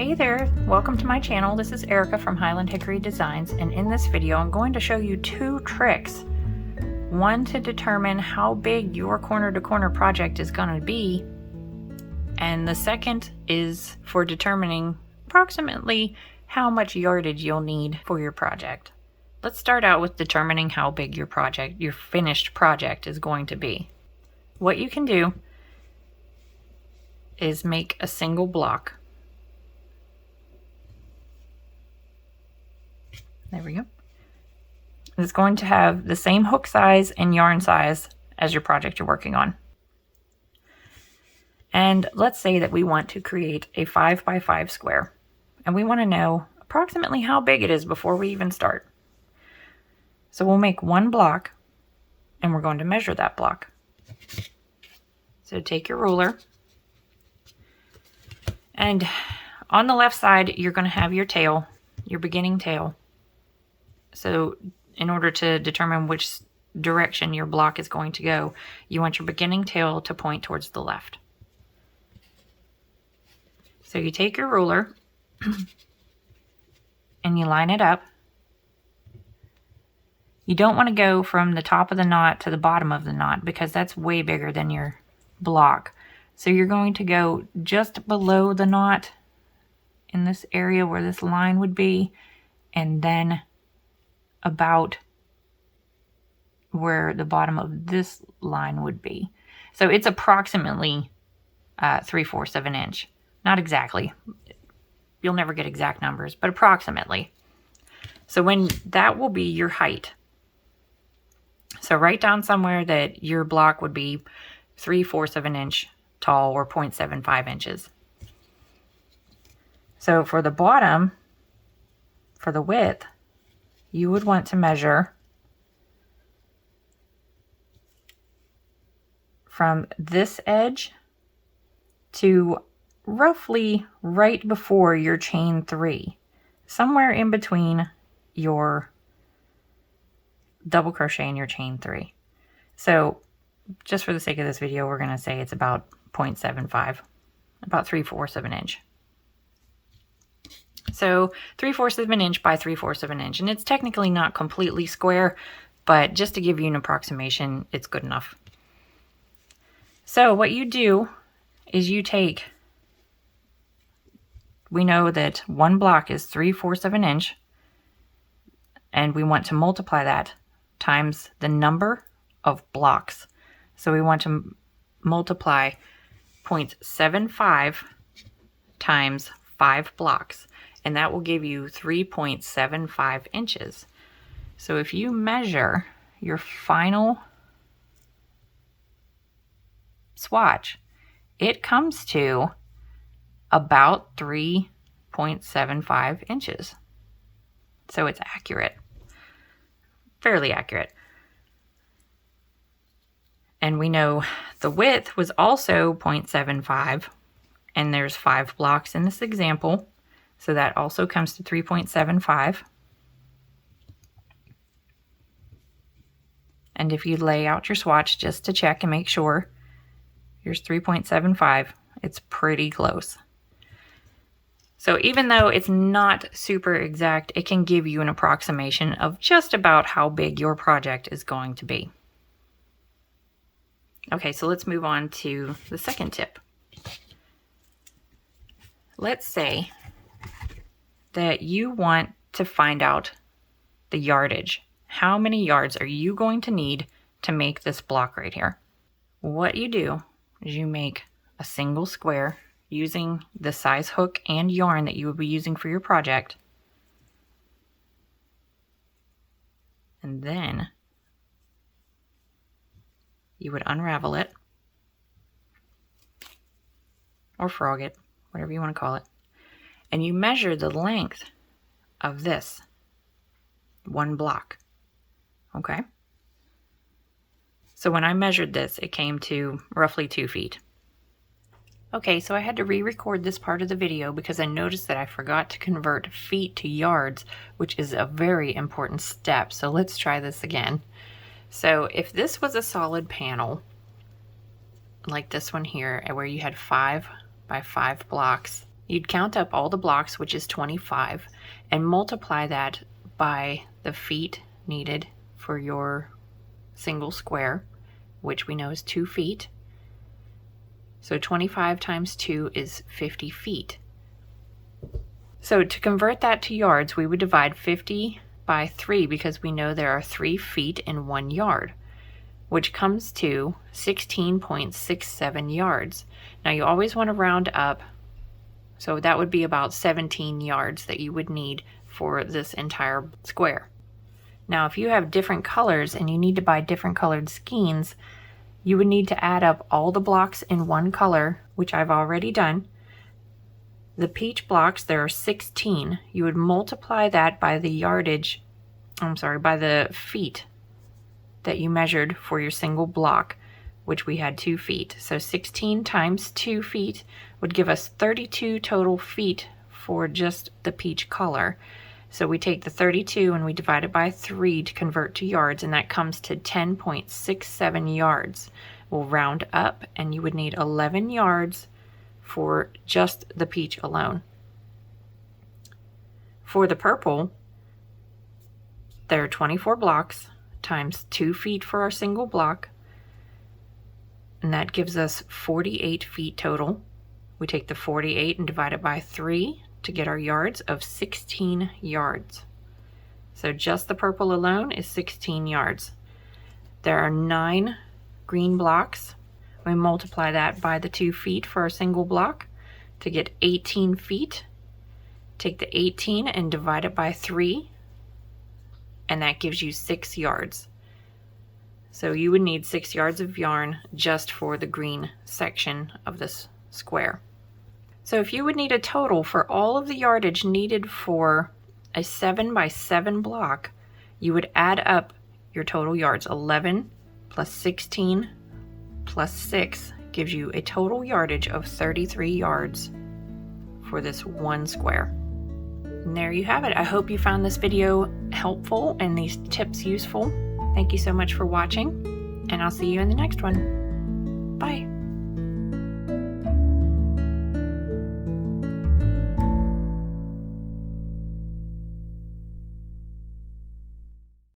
Hey there, welcome to my channel. This is Erica from Highland Hickory Designs, and in this video I'm going to show you two tricks. One to determine how big your corner to corner project is going to be, and the second is for determining approximately how much yardage you'll need for your project. Let's start out with determining how big your finished project is going to be. What you can do is make a single block. There we go. It's going to have the same hook size and yarn size as your project you're working on. And let's say that we want to create a 5 by 5 square, and we want to know approximately how big it is before we even start. So we'll make one block, and we're going to measure that block. So take your ruler, and on the left side you're going to have your tail, your beginning tail. So in order to determine which direction your block is going to go, you want your beginning tail to point towards the left. So you take your ruler and you line it up. You don't want to go from the top of the knot to the bottom of the knot because that's way bigger than your block. So you're going to go just below the knot in this area where this line would be, and then about where the bottom of this line would be. So it's approximately 3/4 of an inch. Not exactly. You'll never get exact numbers, but approximately. So when that will be your height. So write down somewhere that your block would be 3/4 of an inch tall, or 0.75 inches. So for the bottom, for the width, you would want to measure from this edge to roughly right before your chain 3, somewhere in between your double crochet and your chain 3. So just for the sake of this video, we're going to say it's about 0.75, about 3/4 of an inch. So 3/4 of an inch by 3/4 of an inch, and it's technically not completely square, but just to give you an approximation, it's good enough. So what you do is you take, we know that one block is 3/4 of an inch, and we want to multiply that times the number of blocks. So we want to multiply 0.75 times 5 blocks. And that will give you 3.75 inches. So if you measure your final swatch, it comes to about 3.75 inches. So it's accurate, fairly accurate. And we know the width was also 0.75, and there's 5 blocks in this example. So that also comes to 3.75. And if you lay out your swatch just to check and make sure, here's 3.75. It's pretty close. So even though it's not super exact, it can give you an approximation of just about how big your project is going to be. Okay, so let's move on to the second tip. Let's say that you want to find out the yardage. How many yards are you going to need to make this block right here? What you do is you make a single square using the size hook and yarn that you would be using for your project. And then you would unravel it, or frog it, whatever you want to call it. And you measure the length of this one block. Okay? So when I measured this, it came to roughly 2 feet. Okay, so I had to re-record this part of the video because I noticed that I forgot to convert feet to yards, which is a very important step. So let's try this again. So if this was a solid panel, like this one here, where you had 5 by 5 blocks, you'd count up all the blocks, which is 25, and multiply that by the feet needed for your single square, which we know is 2 feet. So 25 times 2 is 50 feet. So to convert that to yards, we would divide 50 by 3 because we know there are 3 feet in 1 yard, which comes to 16.67 yards. Now you always want to round up, so that would be about 17 yards that you would need for this entire square. Now if you have different colors and you need to buy different colored skeins, you would need to add up all the blocks in one color, which I've already done. The peach blocks, there are 16. You would multiply that by the yardage, by the feet that you measured for your single block, which we had 2 feet. So 16 times 2 feet would give us 32 total feet for just the peach color. So we take the 32 and we divide it by 3 to convert to yards, and that comes to 10.67 yards. We'll round up, and you would need 11 yards for just the peach alone. For the purple, there are 24 blocks times 2 feet for our single block, and that gives us 48 feet total. We take the 48 and divide it by 3 to get our yards of 16 yards. So just the purple alone is 16 yards. There are 9 green blocks. We multiply that by the 2 feet for our single block to get 18 feet. Take the 18 and divide it by 3, and that gives you 6 yards. So you would need 6 yards of yarn just for the green section of this square. So if you would need a total for all of the yardage needed for a 7 by 7 block, you would add up your total yards. 11 plus 16 plus 6 gives you a total yardage of 33 yards for this one square. And there you have it. I hope you found this video helpful and these tips useful. Thank you so much for watching, and I'll see you in the next one. Bye.